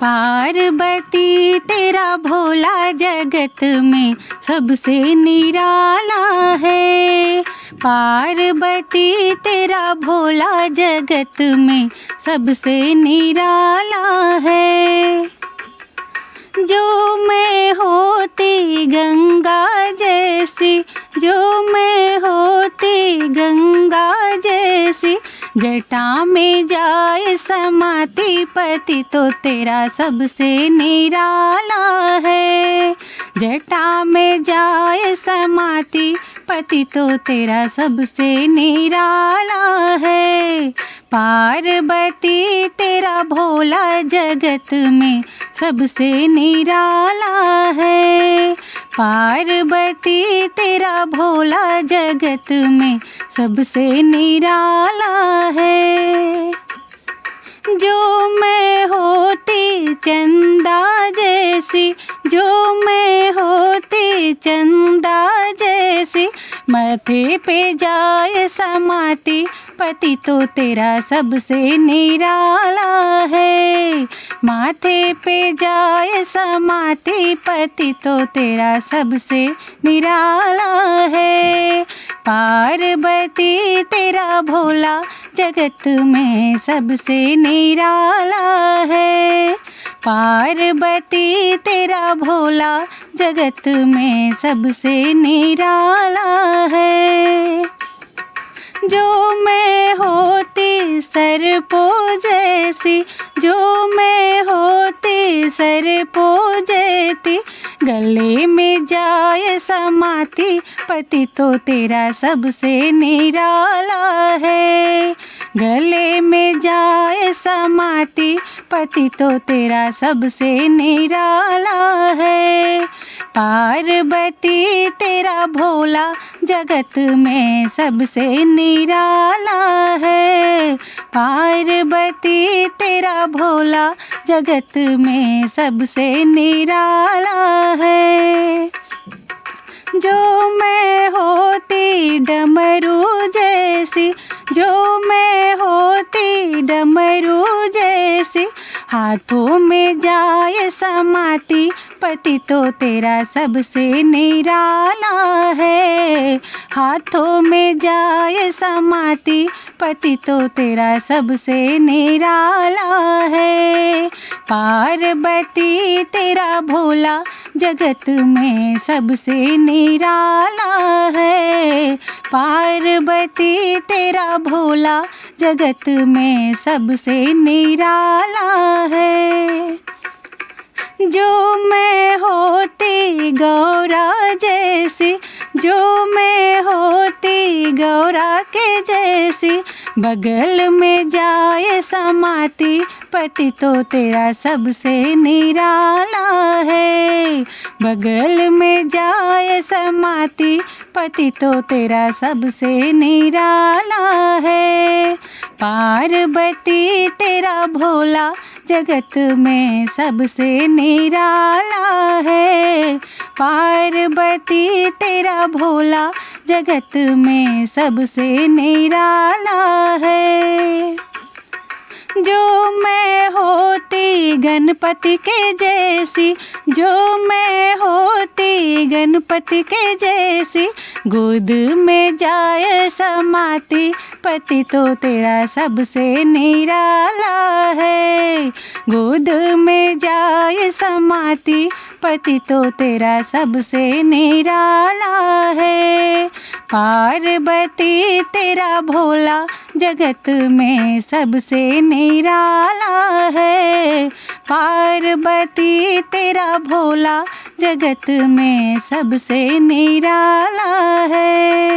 पार्वती तेरा भोला जगत में सबसे निराला है। पार्वती तेरा भोला जगत में सबसे निराला है। जो मैं होती गंगा जैसी, जो मैं होती गंगा जैसी, जटा में जाए समाती पति तो तेरा सबसे निराला है। जटा में जाए समाती पति तो तेरा सबसे निराला है। पार्वती तेरा भोला जगत में सबसे निराला है। पार्वती तेरा भोला जगत में सबसे निराला है। जो मैं होती चंदा जैसी, जो मैं होती चंदा जैसी, माथे पे जाए समाती पति तो तेरा सबसे निराला है। माथे पे जाए समाती पति तो तेरा सबसे निराला है। पार्वती तेरा भोला जगत में सबसे निराला है। पार्वती तेरा भोला जगत में सबसे निराला है। जो मैं होती सर्पों जैसी, जो मैं होती सर्पों जैसी, गले में जाए समाती पति तो तेरा सबसे निराला है। गले में जाए समाती पति तो तेरा सबसे निराला है। पार्वती तेरा भोला जगत में सबसे निराला है। पार्वती तेरा भोला जगत में सबसे निराला है। जो मैं होती डमरू जैसी, जो मैं होती डमरू जैसी, हाथों में जाए समाती पति तो तेरा सबसे निराला है। हाथों में जाए समाती पति तो तेरा सबसे निराला है। पार्वती तेरा भोला जगत में सबसे निराला है। पार्वती तेरा भोला जगत में सबसे निराला है। जो मैं होती गौरा जैसी, जो मैं होती गौरा के जैसी, बगल में जाए समाती पति तो तेरा सबसे निराला है। बगल में जाए समाती पति तो तेरा सबसे निराला है। पार्वती तेरा भोला जगत में सबसे निराला है। पार्वती तेरा भोला जगत में सबसे निराला है। जो मैं होती गणपति के जैसी, जो मैं होती गणपति के जैसी, गोद में जाए समाती पति तो तेरा सबसे निराला है। गोद में जाए समाती पति तो तेरा सबसे निराला है। पार्वती तेरा भोला जगत में सबसे निराला है। पार्वती तेरा भोला जगत में सबसे निराला है।